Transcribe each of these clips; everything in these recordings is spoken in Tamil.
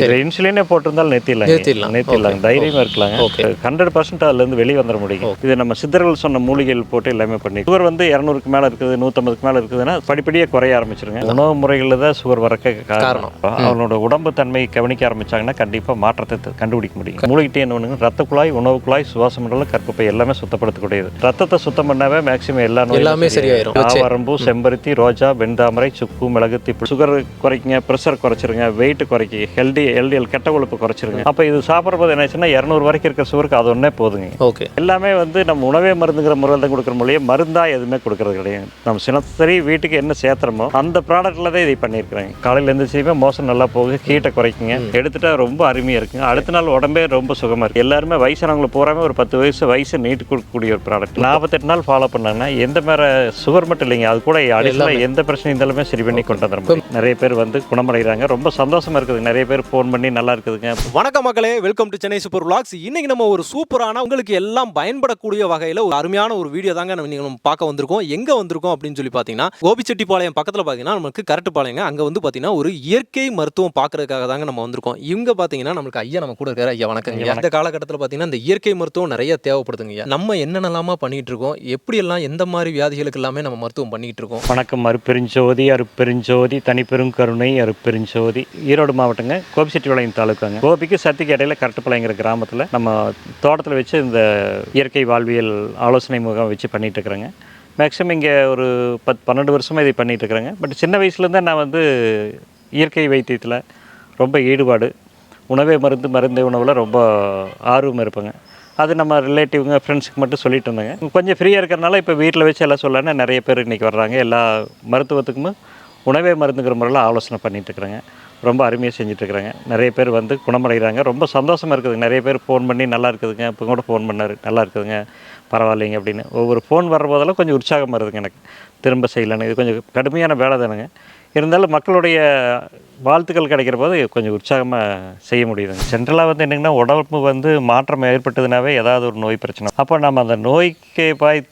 இது இன்சுலினே போட்டிருந்தாலும் நிறுத்திடலாம், தைரியமாக இருக்கலாங்க. 100% அதுலேருந்து வெளியே வந்துட முடியும். இது நம்ம சித்தர்கள் சொன்ன மூலிகைகள் போட்டு எல்லாமே பண்ணி சுகர் வந்து 200க்கு மேலே இருக்குது, 150க்கு மேலே இருக்குதுன்னா படிப்படியாக குறைய ஆரம்பிச்சிருங்க. உணவு முறைகளில் தான் சுகர் வரக்க காரணம். அவனோட உடம்பு தன்மையை கவனிக்க ஆரம்பிச்சாங்கன்னா கண்டிப்பாக மாற்றத்தை கண்டுபிடிக்க முடியும். மூலிகிட்டே என்ன பண்ணுங்க, ரத்த குழாய், உணவு குழாய், சுவாச மண்டலம், கற்பப்பை எல்லாமே சுத்தப்படுத்தக்கூடியது. ரத்தத்தை சுத்தம் பண்ணாவே மேக்ஸிமம் எல்லாமே சரியாயிரும். ஆவாரம்பூ, செம்பருத்தி, ரோஜா, வெண்தாமரை, சுக்கு, மிளகு, திப்பு. சுகர் குறைக்குங்க, ப்ரெஷர் குறைச்சிருங்க, வெயிட் குறைக்கி, எல்டிஎல் கெட்ட கொழுப்பு குறைச்சிருங்க. அப்போ இது சாப்பிட்றது என்னாச்சுன்னா 200 வரைக்கும் இருக்கிற சுகருக்கு அது ஒன்றே போதுங்க. எல்லாமே வந்து நம்ம உணவே மருந்துங்கிற முறையில் தான் கொடுக்குற மொழியே மருந்தாக எதுவுமே கொடுக்கறது கிடையாது. நம்ம சினசரி வீட்டுக்கு என்ன சேர்த்துறோமோ அந்த ப்ராடக்ட்டில் தான் இதை பண்ணியிருக்கிறாங்க. காலையில் எழுந்திரிச்சுமே மோசம் நல்லா போகுது, ஹீட்டை குறைக்குங்க, எடுத்துட்டா ரொம்ப அருமையாக இருக்குங்க. அடுத்த நாள் உடம்பே ரொம்ப சுகமாக இருக்குது. எல்லாருமே வயசானவங்களுக்கு பூராமே ஒரு 10 வயசு நீட்டு கொடுக்கக்கூடிய ஒரு ப்ராடக்ட். 48 நாள் ஃபாலோ பண்ணாங்கன்னா எந்த மாதிரி சுகர் மட்டும் இல்லைங்க, அது கூட அடிஷனலாக எந்த பிரச்சனை இருந்தாலுமே சரி பண்ணி கொண்டு வந்துடும். நிறைய பேர் வந்து குணமடைகிறாங்க. ரொம்ப சந்தோஷமா இருக்குது. நிறைய பேர் ஃபோன் பண்ணி நல்லா இருக்குதுங்க. வணக்கம் மக்களே, welcome to Chennai super vlogs. இன்னைக்கு நம்ம ஒரு சூப்பரான உங்களுக்கு எல்லாம் பயன்படக்கூடிய வகையில் ஒரு அருமையான ஒரு வீடியோ தாங்க நம்ம பார்க்க வந்திருக்கோம். எங்க வந்திருக்கோம் அப்படின்னு சொல்லி பார்த்தீங்கன்னா, கோபிச்செட்டிப்பாளையம் பக்கத்தில் பார்த்தீங்கன்னா நமக்கு கரெக்ட்பாளையங்க. அங்கே வந்து பார்த்தீங்கன்னா ஒரு இயற்கை மருத்துவம் பார்க்கறதுக்காக தாங்க நம்ம வந்திருக்கோம். இவங்க பார்த்தீங்கன்னா நம்மளுக்கு ஐயா நம்ம கூட இருக்காரு. ஐயா வணக்கம். இந்த காலகட்டத்தில் பார்த்தீங்கன்னா இந்த இயற்கை மருத்துவம் நிறைய தேவைப்படுதுங்க. நம்ம என்னென்னலாமா பண்ணிட்டு இருக்கோம், எப்படியெல்லாம் எந்த மாதிரி வியாதிகளுக்கு எல்லாமே நம்ம மருத்துவம் பண்ணிட்டு இருக்கோம். வணக்கம். அருப்பெருஞ்சோதி, அருப்பெருஞ்சோதி, தனிப்பெரும் கருணை, அருப்பெருஞ்சோதி. ஈரோடு மாவட்டங்க, கோபிச்செட்டிப்பாளையம் தாலுக்காங்க. கோபிக்கு சத்திக்கு இடையில கரெக்ட்பாளையங்கிற கிராமத்தில் நம்ம தோட்டத்தில் வச்சு இந்த இயற்கை வாழ்வியல் ஆலோசனை முகாம் வச்சு பண்ணிட்டு இருக்கிறேங்க. மேக்ஸிமம் இங்கே ஒரு 10-12 வருஷமாக இதை பண்ணிட்டு இருக்கிறேங்க. பட் சின்ன வயசுலேருந்தே நான் வந்து இயற்கை வைத்தியத்தில் ரொம்ப ஈடுபாடு, உணவே மருந்தே உணவில் ரொம்ப ஆர்வம் இருப்பேங்க. அது நம்ம ரிலேட்டிவ்ங்க, ஃப்ரெண்ட்ஸுக்கு மட்டும் சொல்லிட்டு இருந்தேங்க. கொஞ்சம் ஃப்ரீயாக இருக்கிறனால இப்போ வீட்டில் வச்சு எல்லாம் சொல்லலான்னு நிறைய பேர் இன்றைக்கி வர்றாங்க. எல்லா மருத்துவத்துக்குமே உணவே மருந்துங்கிற முறையில் ஆலோசனை பண்ணிகிட்ருக்குறேங்க. ரொம்ப அருமையாக செஞ்சிட்ருக்குறாங்க. நிறைய பேர் வந்து குணமடைகிறாங்க. ரொம்ப சந்தோஷமாக இருக்குதுங்க. நிறைய பேர் ஃபோன் பண்ணி நல்லா இருக்குதுங்க, இப்போ கூட ஃபோன் பண்ணார், நல்லா இருக்குதுங்க, பரவாயில்லைங்க அப்படின்னு. ஒவ்வொரு ஃபோன் வர்றபோதெல்லாம் கொஞ்சம் உற்சாகமாக இருக்குதுங்க. எனக்கு திரும்ப செய்யலான்னு. இது கொஞ்சம் கடுமையான வேலை தானுங்க. இருந்தாலும் மக்களுடைய வாழ்த்துக்கள் கிடைக்கிற போது கொஞ்சம் உற்சாகமாக செய்ய முடியுதுங்க. ஜென்ரலாக வந்து என்னங்கன்னா, உடம்பு வந்து மாற்றம் ஏற்பட்டதுனாவே ஏதாவது ஒரு நோய் பிரச்சனை. அப்போ நம்ம அந்த நோய்க்கு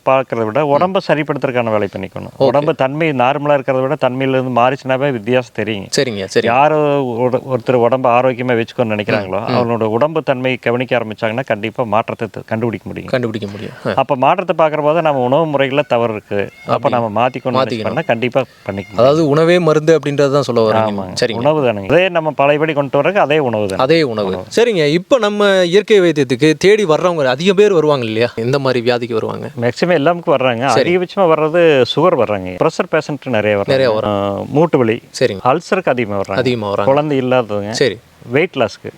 பார்க்கறத விட உடம்பை சரிப்படுத்துறதுக்கான வேலை பண்ணிக்கணும். உடம்பு தன்மை நார்மலாக இருக்கிறத விட தன்மையிலேருந்து மாறிச்சுனாவே வித்தியாசம் தெரியுங்க. சரிங்க, சரி. யாரோ ஒருத்தர் உடம்பு ஆரோக்கியமாக வச்சுக்கணும்னு நினைக்கிறாங்களோ அவனோட உடம்பு தன்மை கவனிக்க ஆரம்பிச்சாங்கன்னா கண்டிப்பாக மாற்றத்தை கண்டுபிடிக்க முடியும். அப்போ மாற்றத்தை பார்க்குற போது நம்ம உணவு முறைகளில் தவறு இருக்குது. அப்போ நம்ம மாற்றிக்கணும், கண்டிப்பாக பண்ணிக்கணும். அதாவது உணவே மருந்து அப்படின்றது தான் சொல்ல வராங்க. சரி, உணவு தானே. அதே நம்ம பழையபடி கொண்டு வரக்கு அதே உணவு தான். அதே உணவு. சரிங்க. இப்போ நம்ம இயற்கை வைத்தியத்துக்கு தேடி வர்றவங்க அதிக பேர் வருவாங்க இல்லையா? எந்த மாதிரி வியாதிக்கு வருவாங்க? மேக்ஸிமம் எல்லாருக்கும் வர்றாங்க. அதிகபட்சமாக வர்றது சுகர் வர்றாங்க. ப்ரெஷர் பேஷண்ட் நிறைய வரும். மூட்டு வலி, சரி, அல்சருக்கு அதிகமாக வர்றாங்க. குழந்தை இல்லாதவங்க, சரி, வெயிட் லாஸ்க்கு.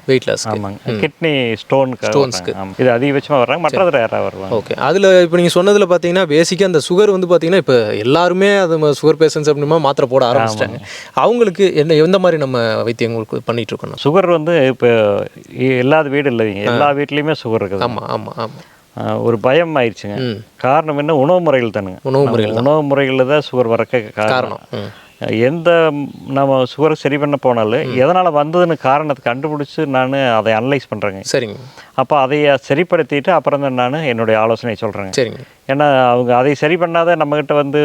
ஆமாங்க. கிட்னி ஸ்டோன்ஸ்க்கு இது அதிகபட்சமாக வர்றாங்க. மற்றது ரேராக வருவாங்க. ஓகே. அதில் இப்போ நீங்கள் சொன்னதில் பார்த்தீங்கன்னா பேசிக்காக அந்த சுகர் வந்து பார்த்தீங்கன்னா இப்போ எல்லாருமே அது சுகர் பேஷண்ட்ஸ் அப்படின்னா மாத்திரை போட ஆரம்பிச்சிட்டாங்க. அவங்களுக்கு எந்த மாதிரி நம்ம வைத்தியங்களுக்கு பண்ணிட்டு இருக்கணும்? சுகர் வந்து இப்போ எல்லா வீடு இல்லைங்க, எல்லா வீட்லேயுமே சுகர் இருக்குது. ஆமாம். ஒரு பயம் ஆயிடுச்சுங்க. காரணம் என்ன? உணவு முறைகள் தானுங்க. உணவு முறைகளில் தான் சுகர் வரக்க காரணம். எந்த நம்ம சுகரை சரி பண்ண போனாலும் எதனால் வந்ததுன்னு காரணத்தை கண்டுபிடிச்சி நான் அதை அனலைஸ் பண்ணுறேங்க. சரிங்க. அப்போ அதை சரிப்படுத்திட்டு அப்புறம் தான் நான் என்னுடைய ஆலோசனை சொல்கிறேங்க. சரிங்க. ஏன்னா அவங்க அதை சரி பண்ணாத நம்மகிட்ட வந்து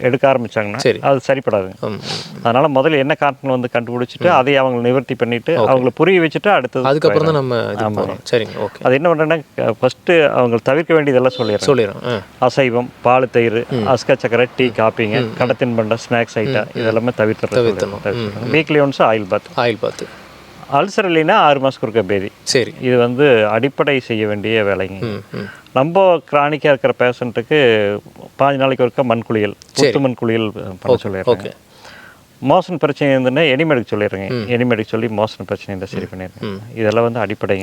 எடுக்க ஆரம்பித்தாங்கன்னா அது சரிப்படாது. அதனால் முதல்ல என்ன காரணம் வந்து கண்டுபிடிச்சிட்டு அதை அவங்க நிவர்த்தி பண்ணிவிட்டு அவங்களை புரிய வச்சுட்டு அதுக்கப்புறம் தான் நம்ம. சரிங்க. ஓகே. அது என்ன பண்ணுறேன்னா, ஃபஸ்ட்டு அவங்க தவிர்க்க வேண்டியதெல்லாம் சொல்லிடுறோம். அசைவம், பால், தயிர், அஸ்கா சக்கரை, டீ, காப்பிங்க, கடத்தின் பண்டம், ஸ்நாக்ஸ் ஐட்டம் இதெல்லாமே தவிர்த்துறோம். Weekly once oil bath. Ulcer இல்லைன்னா 6 மாதத்துக்கு ஒருக்க பேதி. சரி. இது வந்து அடிப்படை செய்ய வேண்டிய வேலைங்க. ரொம்ப கிரானிக்காக இருக்கிற பேஷண்ட்டுக்கு 5 நாளைக்கு ஒருக்க மண்குளியல், புத்து மண்குளியல் பண்ண சொல்லிடுறேன். மோசன் பிரச்சனை இருந்துன்னா எனிமெடுக்க சொல்லிடுறேங்க. எனிமெடுக்க சொல்லி மோசன் பிரச்சனை இருந்தால் சரி பண்ணிடுறேன். இதெல்லாம் வந்து அடிப்படை.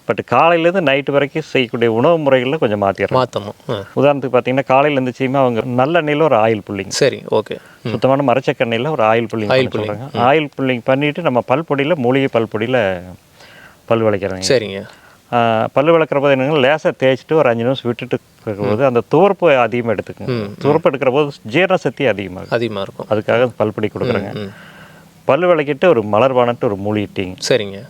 பட் காலையிலேருந்து நைட்டு வரைக்கும் செய்யக்கூடிய உணவு முறைகளில் கொஞ்சம் மாற்றணும். உதாரணத்துக்கு பார்த்தீங்கன்னா, காலையில் இருந்துச்சுன்னா அவங்க நல்ல எண்ணெயில் ஒரு ஆயில் புல்லிங். சரி, ஓகே. சுத்தமான மரச்சக்கெண்ணெயில் ஒரு ஆயில் புல்லிங் சொல்கிறாங்க. ஆயில் புல்லிங் பண்ணிவிட்டு நம்ம பல்பொடியில், மூலிகை பல்பொடியில் பல் விளக்கிறேங்க. சரிங்க. பல் விளக்குற போது என்னங்க, லேசாக தேய்ச்சிட்டு ஒரு 5 நிமிஷம் விட்டுட்டு இருக்கும்போது அந்த துவர்ப்பு அதிகமாக எடுத்துக்குங்க. துவர்ப்பு எடுக்கிற போது ஜீரண சக்தி அதிகமாக இருக்கும். அதுக்காக பல்பொடி கொடுக்குறேங்க. பல் விளக்கிட்டு ஒரு மலர்பானட்டு ஒரு மூலிகை டீங்க. சரிங்க.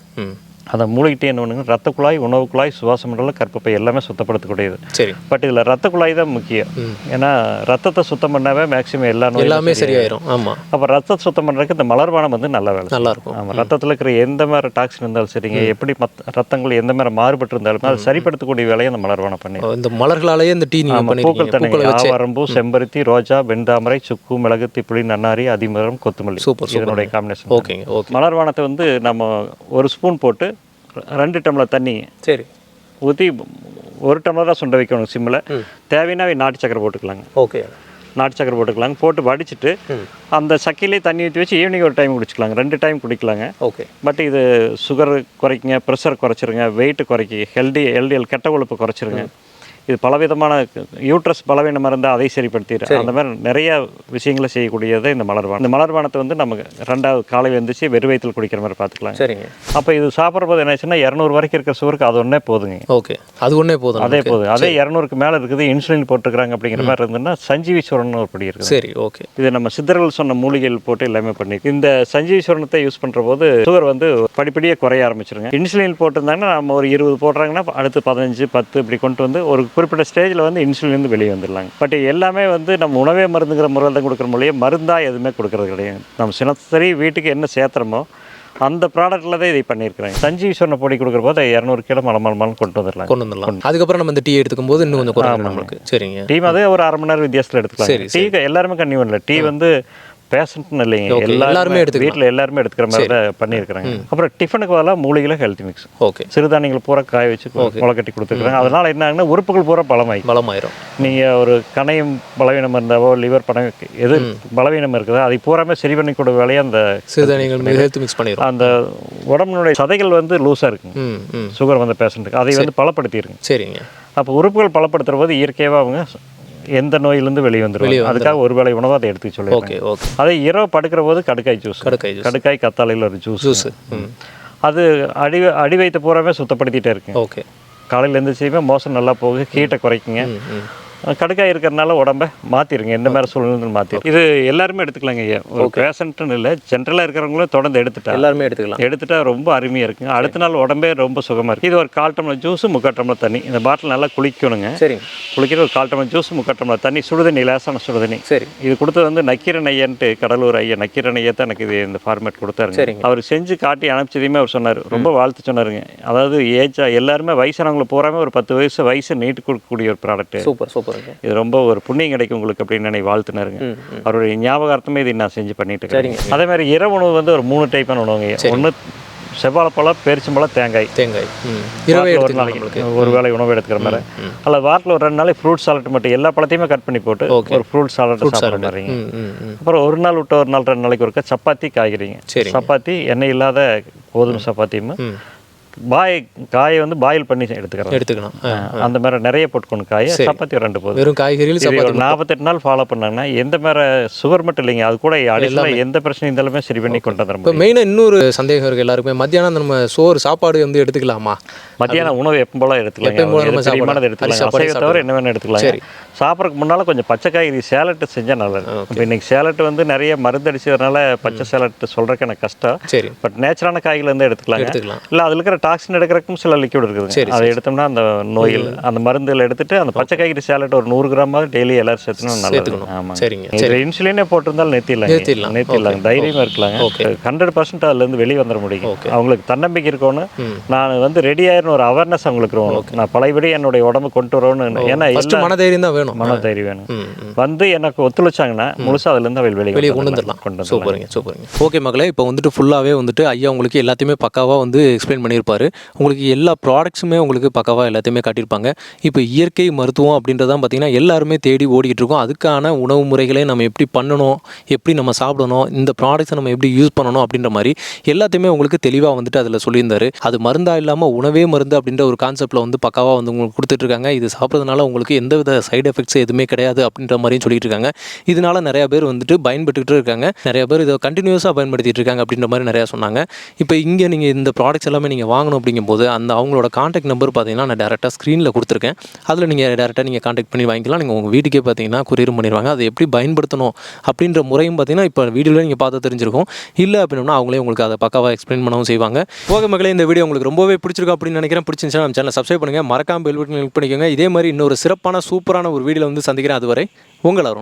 அதை மூழ்கிட்டே என்ன பண்ணுங்க, ரத்த குழாய், உணவு குழாய், சுவாச மண்டலம், கர்ப்பப்பை எல்லாமே சுத்தப்படுத்தக்கூடியது. சரி. பட் இதில் ரத்த குழாய் தான் முக்கியம். ஏன்னா ரத்தத்தை சுத்தம் பண்ணாவே மேக்ஸிமம் எல்லா நோயும் எல்லாமே சரியாயிரும். ஆமாம். அப்போ ரத்தத்தை சுத்தம் பண்ணுறதுக்கு இந்த மலர்பானம் வந்து நல்ல வேலை, நல்லாயிருக்கும். ஆமாம். ரத்தத்தில் இருக்கிற எந்த மாதிரி டாக்ஸின் இருந்தாலும் சரிங்க, எப்படி ரத்தங்கள் எந்த மாதிரி மாறுபட்டு இருந்தாலும் அதை சரிப்படுத்தக்கூடிய வேலையை அந்த மலர்பானம் பண்ணி. இந்த மலர்களாலேயே இந்த டீ பூக்கள் தண்ணி, ஆவாரம்பூ, செம்பருத்தி, ரோஜா, வெண்தாமரை, சுக்கு, மிளகு, திப்புளி, நன்னாரி, அதிமரம், கொத்தமல்லி. சூப்பர். இதனுடைய காம்பினேஷன். ஓகேங்க. ஓகே. மலர்பானத்தை வந்து நம்ம ஒரு ஸ்பூன் போட்டு 2 டம்ளர் தண்ணி சரி ஊற்றி 1 டம்ளர் தான் சுண்ட வைக்கணும் சிம்மில். தேவைன்னா நாட்டு சக்கரை போட்டுக்கலாங்க. ஓகே. நாட்டு சக்கரை போட்டுக்கலாங்க. போட்டு வடிச்சிட்டு அந்த சக்கையிலே தண்ணி ஊற்றி வச்சு ஈவினிங் ஒரு டைம் குடிச்சிக்கலாங்க. 2 டைம் குடிக்கலாங்க. ஓகே. பட் இது சுகர் குறைக்குங்க, ப்ரெஷர் குறைச்சிருங்க, வெயிட் குறைக்கி, எல்டிஎல் கெட்ட கொழுப்பு குறைச்சிருங்க. இது பலவிதமான யூட்ரஸ் பலவீனமாக இருந்தால் அதை சரிப்படுத்திடு. அந்த மாதிரி நிறைய விஷயங்களை செய்யக்கூடியது இந்த மலர்பானம். இந்த மலர்பானத்தை வந்து நமக்கு 2வது காலையில் எழுந்திரிச்சு வெறும் வயிற்றில் குடிக்கிற மாதிரி பார்த்துக்கலாம். சரிங்க. அப்போ இது சாப்பிட்ற போது என்ன ஆச்சுன்னா 200 வரைக்கும் இருக்கிற சுகருக்கு அது ஒன்றே போதுங்க. ஓகே. அது ஒன்றே போதும். அதே போதும். அதே 200க்கு மேலே இருக்குது, இன்சுலின் போட்டுக்கிறாங்க அப்படிங்கிற மாதிரி இருந்ததுன்னா சஞ்சீவீஸ்வரன் ஒரு படி இருக்குது. சரி. ஓகே. இது நம்ம சித்தர்கள் சொன்ன மூலிகைகள் போட்டு எல்லாமே பண்ணிருக்கு. இந்த சஞ்சீவீஸ்வரனத்தை யூஸ் பண்ணுற போது சுகர் வந்து படிப்படியாக குறைய ஆரம்பிச்சிருங்க. இன்சுலின் போட்டிருந்தாங்கன்னா நம்ம ஒரு 20 போடுறாங்கன்னா அடுத்து 15, 10 இப்படி கொண்டு வந்து ஒரு குறிப்பிட்ட ஸ்டேஜில் வந்து இன்சுலின் வந்து வெளியே வந்துடலாங்க. பட் எல்லாமே வந்து நம்ம உணவே மருந்துங்கிற முறையில் தான் கொடுக்குற மொழியே, மருந்தாக எதுவுமே கொடுக்கறது கிடையாது. நம்ம சினசரி வீட்டுக்கு என்ன சேர்த்துறோமோ அந்த ப்ராடக்ட்டில் தான் இதை பண்ணியிருக்கிறேன். சஞ்சீவீஸ்வரனை பொடி கொடுக்குற போது 200 கிலோ மலமலமாலும் கொண்டு வந்துடலாம். அதுக்கப்புறம் நம்ம இந்த டீ எடுத்துக்கும் போது இன்னும் கொஞ்சம் குறையும் நம்மளுக்கு. சரிங்க. டீ அதே ஒரு 1/2 மணி நேரம் வித்தியாசத்தில் எடுத்துக்கலாம். டீ எல்லாருமே கன்னியூ பண்ணல. டீ வந்து பேஷண்ட்னு இல்லைங்க, எல்லாருமே வீட்டில் எல்லாருமே எடுத்துக்கிற மாதிரி தான் பண்ணியிருக்கிறாங்க. அப்புறம் டிஃபனுக்கு பதிலாக மூலிகையில் ஹெல்த் மிக்ஸ். ஓகே. சிறுதானியங்கள் பூரா காய வச்சு முளை கட்டி கொடுத்துருக்காங்க. அதனால் என்ன ஆகுனா உறுப்புகள் பூரா பலமாயிரும். நீங்கள் ஒரு கணையம் பலவீனம் இருந்தாவோ, லிவர் எது பலவீனம் இருக்குதோ அதை பூராமே சரி பண்ணி கொடுக்க வேலையை அந்த சிறுதானியங்கள் ஹெல்த் மிக்ஸ் பண்ணிடும். அந்த உடம்புடைய சதைகள் வந்து லூஸாக இருக்குங்க சுகர் வந்த பேஷண்ட்டுக்கு, அதை வந்து பலப்படுத்திடுங்க. சரிங்க. அப்போ உறுப்புகள் பலப்படுத்துகிற போது இயற்கையாக அவங்க எந்த நோயிலிருந்து வெளியே வந்துடும். அதுக்காக ஒரு வேளை உணவு அதை எடுத்துக்க சொல்லுவாங்க. அதே இரவு படுக்கிற போது கடுக்காய் ஜூஸ், கடுக்காய் கத்தாழையில் ஒரு ஜூஸ், அது அடி வயிற்று பூராமே சுத்தப்படுத்திட்டே இருக்கு. ஓகே. காலையில் எழுந்திரிச்சுமே மோசம் நல்லா போகுது, ஹீட்டை குறைக்குங்க. கடுக்காய் இருக்கிறதுனால உடம்பை மாற்றிருங்க, எந்த மாதிரி சூழ்நிலை மாற்றிடும். இது எல்லாருமே எடுத்துக்கலாங்க ஐயா. ஒரு பேஷண்ட்டுன்னு இல்லை, ஜென்ரலாக இருக்கிறவங்களும் தொடர்ந்து எல்லாருமே எடுத்துட்டா ரொம்ப அருமையாக இருக்குங்க. அடுத்த நாள் உடம்பே ரொம்ப சுகமாக இருக்குது. இது ஒரு 1/4 டம்ளர் ஜூஸ், 3/4 டம்ளர் தண்ணி. இந்த பாட்டில் நல்லா குளிக்கணுங்க. சரி. குளிக்கிற ஒரு 1/4 டம்ளர் ஜூஸ், 3/4 டம்ளர் தண்ணி, சுடுதண்ணி, லேசான சுடுதண்ணி. சரி. இது கொடுத்தது வந்து நக்கீரன் ஐயன்ட்டு கடலூர் ஐயா, நக்கீரன் ஐயா தான் எனக்கு இது இந்த ஃபார்மேட் கொடுத்தாருங்க. அவர் செஞ்சு காட்டி அனுப்பிச்சதையுமே அவர் சொன்னார், ரொம்ப வாழ்த்து சொன்னாருங்க. அதாவது எல்லாருமே வயசானவங்களை பூராமே ஒரு 10 வயசு நீட்டு கொடுக்கக்கூடிய ஒரு ப்ராடக்ட். Super super. இது ரொம்ப ஒரு புண்ணியம் கிடைக்கும் உங்களுக்கு அப்படின்னு நினை வாழ்த்துனாருங்க. அவருடைய ஞாபகார்த்தமே இதை நான் செஞ்சு பண்ணிட்டு இருக்கேன். அதே மாதிரி இரவு உணவு வந்து ஒரு 3 டைப்பான உணவுங்க. ஒன்று செவ்வாழைப்பழம், பேரிச்சம்பழம், தேங்காய். ஒரு நாளைக்கு ஒரு வேளை உணவு எடுத்துக்கிற மாதிரி, அல்ல வாரத்தில் ஒரு 2 நாளைக்கு ஃப்ரூட் சாலட் மட்டும் எல்லா பழத்தையுமே கட் பண்ணி போட்டு ஒரு ஃப்ரூட் சாலட் சாப்பிட்ற மாதிரிங்க. அப்புறம் ஒரு நாள் விட்டு ஒரு நாள் 2 நாளைக்கு ஒருக்கா சப்பாத்தி, காய்கறிங்க. சப்பாத்தி எண்ணெய் இல்லாத கோதுமை சப்பாத்தியும் காயை வந்து பாயில் பண்ணி எடுத்துக்கலாம். அந்த மாதிரி நிறைய போட்டுக்கணும். காயை சப்பாத்தி 2 போதும். வெறும் காய்கறிகள் 48 நாள் ஃபாலோ பண்ணாங்கன்னா எந்த மாதிரி சுகர் மட்டும் இல்லைங்க, அது கூட அடிஷனலாக எந்த பிரச்சனை இருந்தாலுமே சரி பண்ணி கொண்டு வந்துடும். இப்போ மெயினாக இன்னொரு சந்தேகம் இருக்குது எல்லாருக்குமே, மத்தியானம் நம்ம சாப்பாடு வந்து எடுத்துக்கலாமா? மத்தியானம் உணவு எப்போ போல எடுத்துக்கலாம், எடுத்துக்கலாம். தவிர என்ன வேணும் எடுத்துக்கலாம். சாப்பிட்றதுக்கு முன்னால் கொஞ்சம் பச்சை காய்கறி சேலட்டு செஞ்சால் நல்லது. இப்போ இன்னைக்கு சேலட்டு வந்து நிறைய மருந்து அடிச்சதுனால பச்சை சேலட்டு சொல்கிறதுக்கு எனக்கு கஷ்டம். சரி. பட் நேச்சுரான காய்கள் வந்து எடுத்துக்கலாம். இல்லை அதில் இருக்கிற டாக்ஸின் எடுக்கிறதுக்கும் சில லிக்விட் இருக்குது, அதை எடுத்தோம்னா அந்த நோயில் அந்த மருந்துகள் எடுத்துட்டு அந்த பச்சை காய்கறி சேலட் ஒரு 100 கிராமாவது டெய்லி எல்லாரும் சேர்த்துணும் நல்லது. ஆமாம். சரிங்க. இன்சுலினே போட்டிருந்தாலும் நிறுத்திடலாம், தைரியமாக இருக்கலாங்க. 100% அதுலேருந்து வெளியே வந்துட முடியும். அவங்களுக்கு தன்னம்பிக்கை இருக்கணும். நான் வந்து ரெடி ஆயிரணும், ஒரு அவேர்னஸ் அவங்களுக்கு இருக்கணும். நான் பழையபடி என்னுடைய உடம்பு கொண்டு வரணும்னு. ஏன்னா மனதைரியம் தான் வேணும், மனதைரியம் வேணும். வந்து எனக்கு ஒத்துழைச்சாங்கன்னா முழுசாக அதுலேருந்து அவள் வெளியே கொண்டு வந்துடலாம். சூப்பருங்க. ஓகே மகளே, இப்போ வந்துட்டு ஃபுல்லாகவே வந்துட்டு ஐயா உங்களுக்கு எல்லாத்தையுமே பக்காவாக வந்து எக்ஸ்பிளைன் பண்ணியிருப்பாரு. உங்களுக்கு எல்லா ப்ராடக்ட்ஸுமே உங்களுக்கு பக்காவாக எல்லாத்தையுமே காட்டியிருப்பாங்க. இப்போ இயற்கை மருத்துவம் அப்படின்றதான் பார்த்தீங்கன்னா எல்லாருமே தேடி ஓடிக்கிட்டு இருக்கோம். அதுக்கான உணவு முறைகளை நம்ம எப்படி பண்ணணும், எப்படி நம்ம சாப்பிடணும், இந்த ப்ராடக்ட்ஸை நம்ம எப்படி யூஸ் பண்ணணும் அப்படின்ற மாதிரி எல்லாத்தையுமே உங்களுக்கு தெளிவாக வந்துட்டு அதில் சொல்லியிருந்தாரு. அது மருந்தாக இல்லாமல் உணவே மருந்து அப்படின்ற ஒரு கான்செப்டில் வந்து பக்காவாக வந்து உங்களுக்கு கொடுத்துட்ருக்காங்க. இது சாப்பிட்றதுனால உங்களுக்கு எந்தவித சைடு எஃபெக்ட்ஸ் எதுவுமே கிடையாது அப்படின்ற மாதிரியும் சொல்லிட்டு இருக்காங்க. இதனால நிறைய பேர் வந்துட்டு பயன்பட்டுக்கிட்டு இருக்காங்க. நிறைய பேர் இதை கண்டினியூஸாக பயன்படுத்திட்டு இருக்காங்க அப்படின்ற மாதிரி நிறையா சொன்னாங்க. இப்போ இங்கே நீங்கள் இந்த ப்ராடக்ட்ஸ் எல்லாமே நீங்கள் வாங்கணும் அப்படிங்கும்போது அந்த அவங்களோட காண்டாக்ட் நம்பர் பார்த்தீங்கன்னா நான் டேரெக்டாக ஸ்க்ரீனில் கொடுத்துருக்கேன். அதில் நீங்கள் டேரெக்டாக நீங்கள் காண்டாக்ட் பண்ணி வாங்கிக்கலாம். நீங்கள் உங்கள் வீட்டுக்கே பார்த்தீங்கன்னா கொரியர் பண்ணிடுவாங்க. அதை எப்படி பயன்படுத்தணும் அப்படின்ற முறையும் பார்த்தீங்கன்னா இப்போ வீடியோவில் நீங்கள் பார்த்து தெரிஞ்சிருக்கும். இல்லை அப்படின்னா அவங்களே உங்களுக்கு அதை பக்காவாக எக்ஸ்பிளைன் பண்ணவும் செய்வாங்க. ஓகே மக்களே, இந்த வீடியோ உங்களுக்கு ரொம்பவே பிடிச்சிருக்கும் அப்படின்னு நினைக்கிறேன். பிடிச்சிருந்துச்சுன்னா நம்ம சேனலை சப்ஸ்கிரைப் பண்ணுங்கள், மறக்காம பெல் பட்டன் கிளிக் பண்ணிக்கோங்க. இதே மாதிரி இன்னொரு சிறப்பான சூப்பரான ஒரு வீடியோவில் வந்து சந்திக்கிறேன். அதுவரை உங்கள் எல்லாரும்